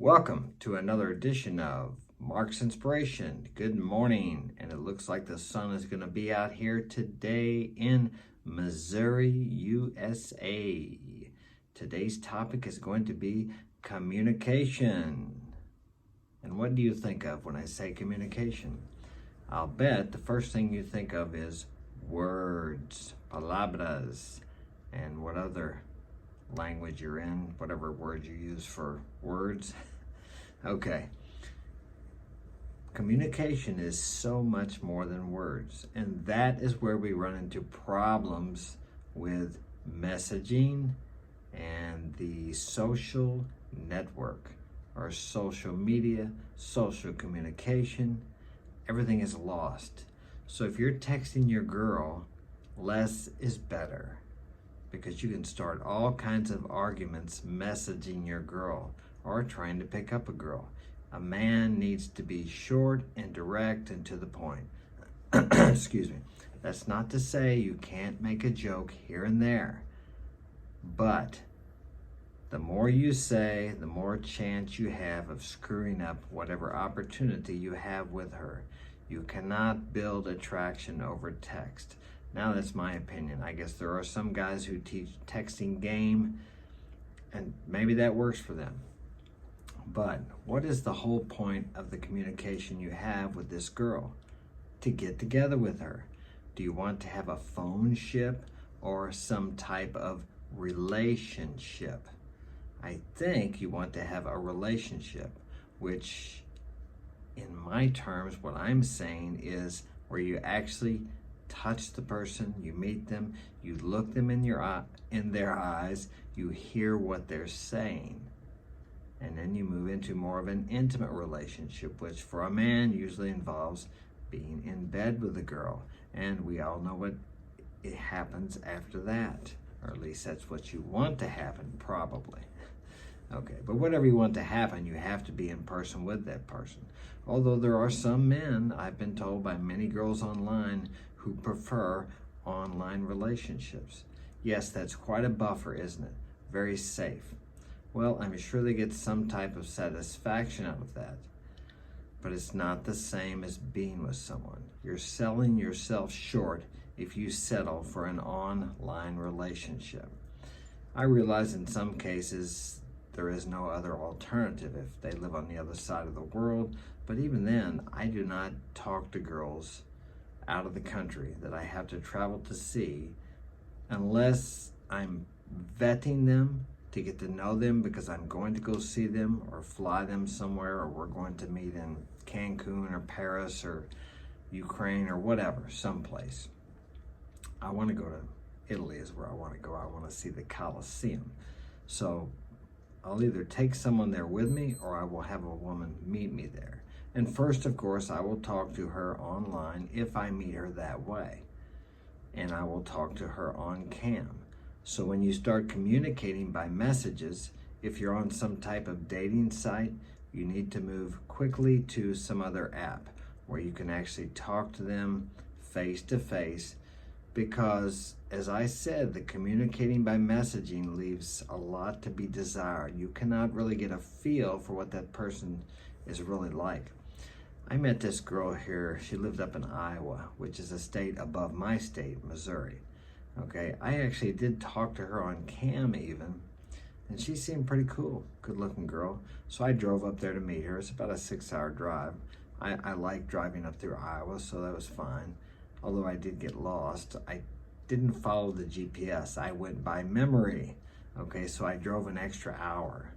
Welcome to another edition of Mark's Inspiration. Good morning, and it looks like the sun is going to be out here today in Missouri, USA. Today's topic is going to be communication. And what do you think of when I say communication? I'll bet the first thing you think of is words, palabras, and what other language you're in, whatever word you use for words. Okay. Communication is so much more than words, and that is where we run into problems with messaging and the social network or social media, social communication. Everything is lost. So if you're texting your girl, less is better, because you can start all kinds of arguments messaging your girl or trying to pick up a girl. A man needs to be short and direct and to the point. Excuse me. That's not to say you can't make a joke here and there, but the more you say, the more chance you have of screwing up whatever opportunity you have with her. You cannot build attraction over text. Now, that's my opinion. I guess there are some guys who teach texting game, and maybe that works for them. But what is the whole point of the communication you have with this girl? To get together with her. Do you want to have a phone ship or some type of relationship? I think you want to have a relationship, which in my terms, what I'm saying is where you actually touch the person, you meet them, you look them in their eyes, you hear what they're saying, and then you move into more of an intimate relationship, which for a man usually involves being in bed with the girl, and we all know what it happens after that, or at least that's what you want to happen, probably. Okay, but whatever you want to happen, you have to be in person with that person. Although there are some men, I've been told by many girls online, who prefer online relationships. Yes, that's quite a buffer, isn't it? Very safe. Well, I'm sure they get some type of satisfaction out of that. But it's not the same as being with someone. You're selling yourself short if you settle for an online relationship. I realize in some cases there is no other alternative if they live on the other side of the world, but even then, I do not talk to girls out of the country that I have to travel to see unless I'm vetting them to get to know them because I'm going to go see them or fly them somewhere, or we're going to meet in Cancun or Paris or Ukraine or whatever, someplace. I want to go to Italy is where I want to go. I want to see the Colosseum. So I'll either take someone there with me or I will have a woman meet me there. And first, of course, I will talk to her online if I meet her that way. And I will talk to her on cam. So when you start communicating by messages, if you're on some type of dating site, you need to move quickly to some other app where you can actually talk to them face to face. Because, as I said, the communicating by messaging leaves a lot to be desired. You cannot really get a feel for what that person is really like. I met this girl here. She lived up in Iowa, which is a state above my state, Missouri. Okay, I actually did talk to her on cam even, and she seemed pretty cool, good-looking girl. So I drove up there to meet her. It's about a 6-hour drive. I like driving up through Iowa, so that was fine. Although I did get lost, I didn't follow the GPS. I went by memory. Okay, so I drove an extra hour.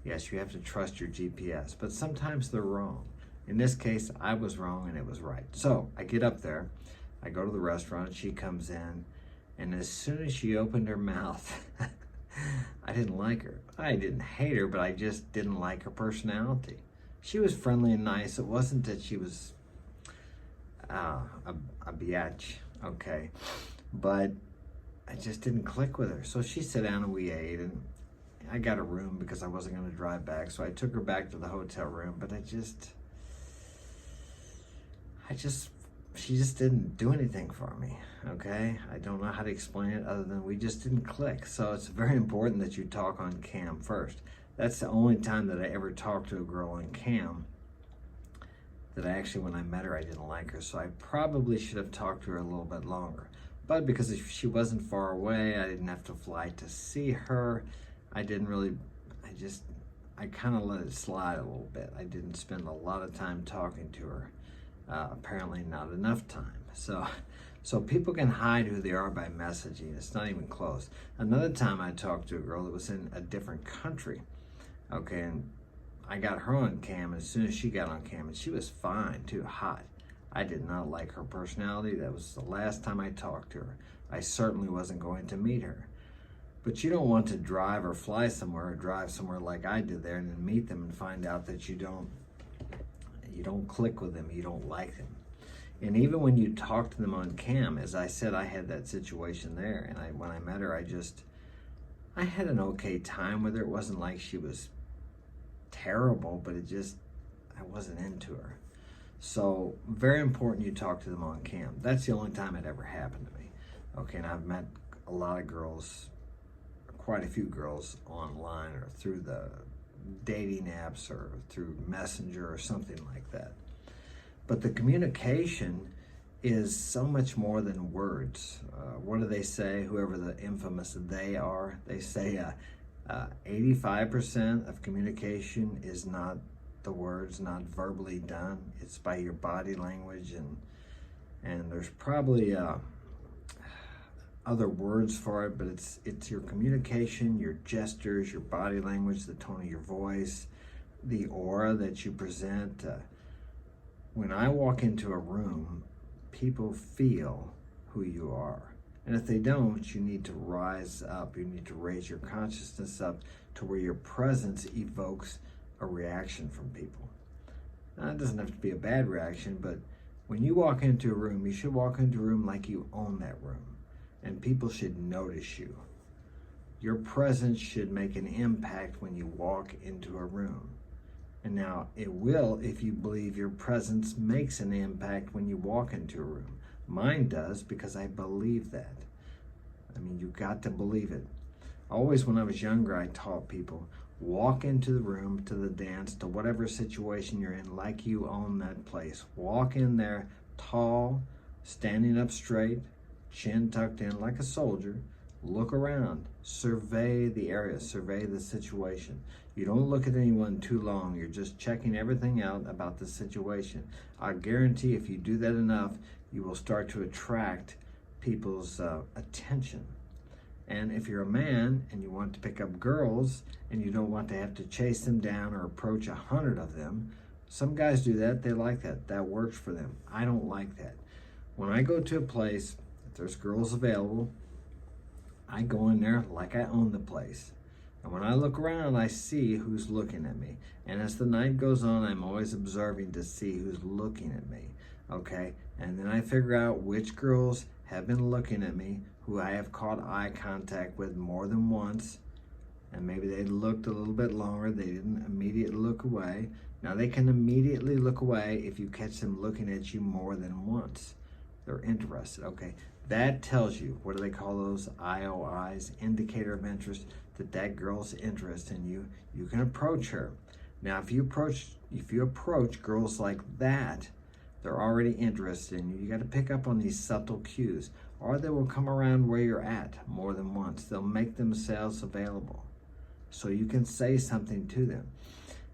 Yes, you have to trust your GPS, but sometimes they're wrong. In this case, I was wrong and it was right. So I get up there, I go to the restaurant, she comes in, and as soon as she opened her mouth, I didn't like her. I didn't hate her, but I just didn't like her personality. She was friendly and nice. It wasn't that she was a biatch, okay, but I just didn't click with her. So she sat down and we ate, and I got a room because I wasn't going to drive back, so I took her back to the hotel room, but she just didn't do anything for me, okay? I don't know how to explain it other than we just didn't click. So it's very important that you talk on cam first. That's the only time that I ever talked to a girl on cam that I actually, when I met her, I didn't like her. So I probably should have talked to her a little bit longer. But because if she wasn't far away, I didn't have to fly to see her. I kind of let it slide a little bit. I didn't spend a lot of time talking to her. Apparently not enough time. So people can hide who they are by messaging. It's not even close. Another time I talked to a girl that was in a different country. Okay, and I got her on cam, and as soon as she got on cam, and she was fine too, hot. I did not like her personality. That was the last time I talked to her. I certainly wasn't going to meet her. But you don't want to drive or fly somewhere or drive somewhere like I did there and then meet them and find out that you don't click with them, you don't like them. And even when you talk to them on cam, as I said, I had that situation there, and when I met her, I had an okay time with her. It wasn't like she was terrible, but I wasn't into her. So very important you talk to them on cam. That's the only time it ever happened to me. Okay, and I've met a lot of girls, quite a few girls online or through the dating apps or through Messenger or something like that. But the communication is so much more than words. What do they say? Whoever the infamous they are, they say 85% of communication is not the words, not verbally done. It's by your body language, and there's probably other words for it, but it's your communication, your gestures, your body language, the tone of your voice, the aura that you present. When I walk into a room, people feel who you are. And if they don't, you need to rise up. You need to raise your consciousness up to where your presence evokes a reaction from people. Now, it doesn't have to be a bad reaction, but when you walk into a room, you should walk into a room like you own that room. And people should notice you. Your presence should make an impact when you walk into a room. And now it will if you believe your presence makes an impact when you walk into a room. Mine does, because I believe that. I mean, you've got to believe it. Always when I was younger, I taught people, walk into the room, to the dance, to whatever situation you're in, like you own that place. Walk in there tall, standing up straight, chin tucked in like a soldier. Look around, survey the area, survey the situation. You don't look at anyone too long. You're just checking everything out about the situation. I guarantee if you do that enough, you will start to attract people's attention. And if you're a man and you want to pick up girls and you don't want to have to chase them down or approach 100 of them, some guys do that. They like that. That works for them. I don't like that. When I go to a place, if there's girls available, I go in there like I own the place. And when I look around, I see who's looking at me. And as the night goes on, I'm always observing to see who's looking at me. Okay? And then I figure out which girls have been looking at me, who I have caught eye contact with more than once. And maybe they looked a little bit longer. They didn't immediately look away. Now they can immediately look away if you catch them looking at you more than once. They're interested. Okay? That tells you, what do they call those? IOIs, indicator of interest, that girl's interest in you. You can approach her. Now, if you approach girls like that, they're already interested in you. You got to pick up on these subtle cues, or they will come around where you're at more than once. They'll make themselves available, so you can say something to them.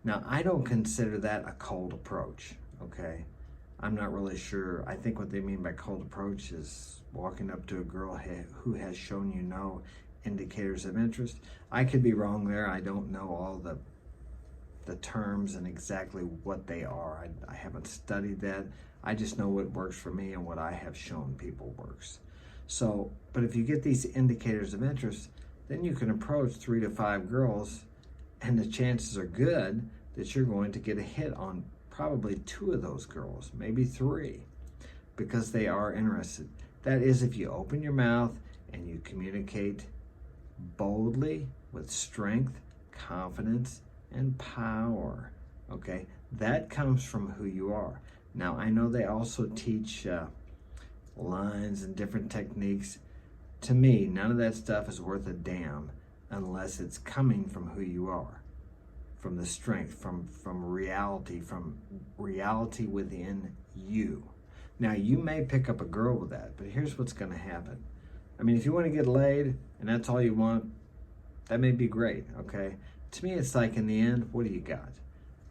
Now, I don't consider that a cold approach. Okay. I'm not really sure. I think what they mean by cold approach is walking up to a girl who has shown you no indicators of interest. I could be wrong there. I don't know all the terms and exactly what they are. I haven't studied that. I just know what works for me and what I have shown people works. So, but if you get these indicators of interest, then you can approach 3 to 5 girls, and the chances are good that you're going to get a hit on probably 2 of those girls, maybe 3, because they are interested. That is, if you open your mouth and you communicate boldly with strength, confidence, and power. Okay, that comes from who you are. Now, I know they also teach lines and different techniques. To me, none of that stuff is worth a damn unless it's coming from who you are. from the strength, from reality within you. Now, you may pick up a girl with that, but here's what's going to happen. I mean, if you want to get laid and that's all you want, that may be great, okay? To me, it's like, in the end, what do you got?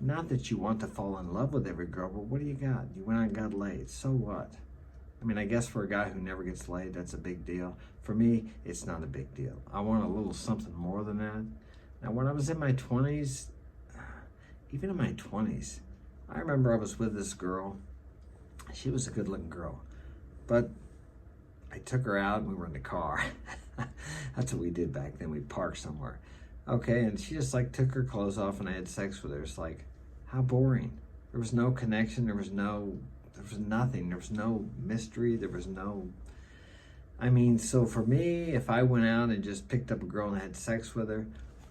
Not that you want to fall in love with every girl, but what do you got? You went out and got laid. So what? I mean, I guess for a guy who never gets laid, that's a big deal. For me, it's not a big deal. I want a little something more than that. Now, when I was in my 20s, even in my 20s, I remember I was with this girl. She was a good-looking girl, but I took her out and we were in the car. That's what we did back then. We parked somewhere. Okay, and she just like took her clothes off and I had sex with her. It's like, how boring. There was no connection. There was nothing. There was no mystery. There was no, I mean, so for me, if I went out and just picked up a girl and had sex with her,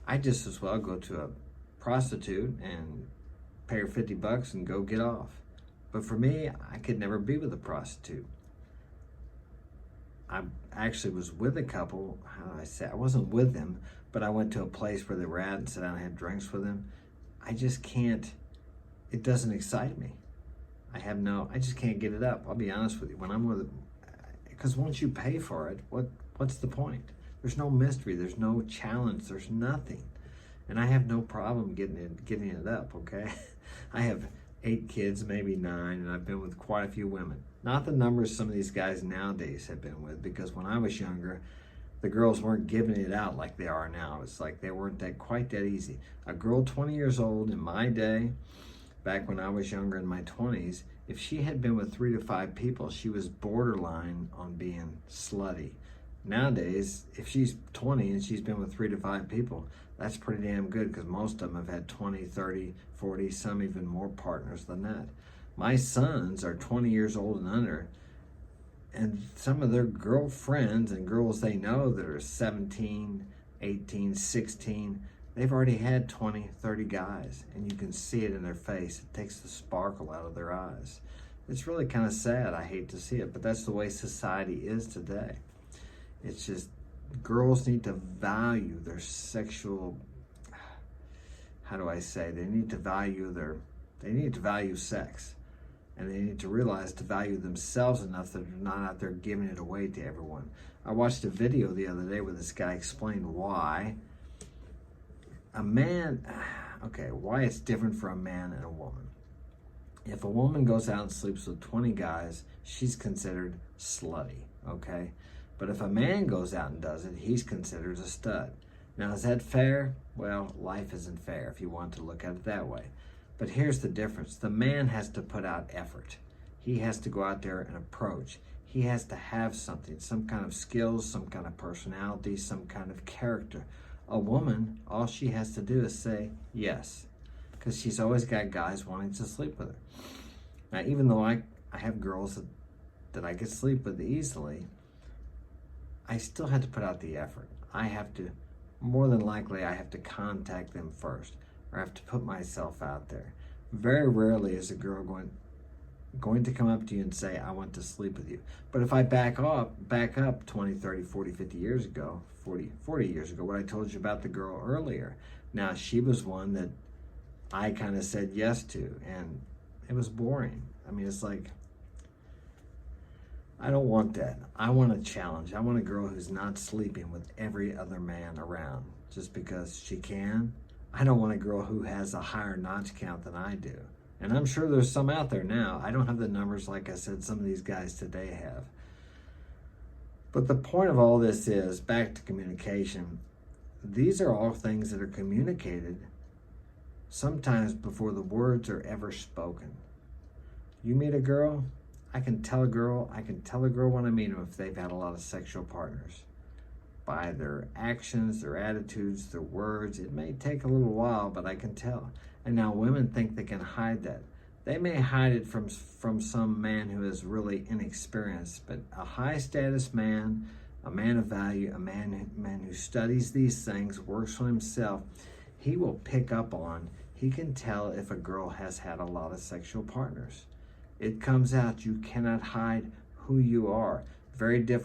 I just as well go to a prostitute and pay her $50 and go get off. But for me, I could never be with a prostitute. I actually was with a couple. How do I say? I wasn't with them, but I went to a place where they were at and sat down and had drinks with them. I just can't, it doesn't excite me. I just can't get it up. I'll be honest with you. When I'm with, because once you pay for it, what's the point? There's no mystery. There's no challenge. There's nothing. And I have no problem getting it up, okay? I have 8 kids, maybe 9, and I've been with quite a few women. Not the numbers some of these guys nowadays have been with, because when I was younger, the girls weren't giving it out like they are now. It's like they weren't quite that easy. A girl 20 years old in my day, back when I was younger in my 20s, if she had been with 3 to 5 people, she was borderline on being slutty. Nowadays, if she's 20 and she's been with 3 to 5 people, that's pretty damn good, because most of them have had 20, 30, 40, some even more partners than that. My sons are 20 years old and under, and some of their girlfriends and girls they know that are 17, 18, 16, they've already had 20, 30 guys, and you can see it in their face. It takes the sparkle out of their eyes. It's really kind of sad. I hate to see it, but that's the way society is today. It's just, girls need to value their sexual, how do I say, they need to value sex. And they need to realize to value themselves enough that they're not out there giving it away to everyone. I watched a video the other day where this guy explained why why it's different for a man and a woman. If a woman goes out and sleeps with 20 guys, she's considered slutty, okay? But if a man goes out and does it, he's considered a stud. Now, is that fair? Well, life isn't fair if you want to look at it that way. But here's the difference. The man has to put out effort. He has to go out there and approach. He has to have something, some kind of skills, some kind of personality, some kind of character. A woman, all she has to do is say yes, because she's always got guys wanting to sleep with her. Now, even though I have girls that I could sleep with easily, I still had to put out the effort. More than likely, I have to contact them first, or I have to put myself out there. Very rarely is a girl going to come up to you and say, I want to sleep with you. But if I back up 20, 30, 40, 50 years ago, 40 years ago, what I told you about the girl earlier, now she was one that I kind of said yes to, and it was boring. I mean, it's like, I don't want that. I want a challenge. I want a girl who's not sleeping with every other man around just because she can. I don't want a girl who has a higher notch count than I do. And I'm sure there's some out there now. I don't have the numbers, like I said, some of these guys today have. But the point of all this is, back to communication, these are all things that are communicated sometimes before the words are ever spoken. You meet a girl, I can tell a girl when I meet them if they've had a lot of sexual partners. By their actions, their attitudes, their words. It may take a little while, but I can tell. And now women think they can hide that. They may hide it from some man who is really inexperienced, but a high status man, a man of value, a man who studies these things, works on himself, he will pick up on, he can tell if a girl has had a lot of sexual partners. It comes out. You cannot hide who you are. Very different.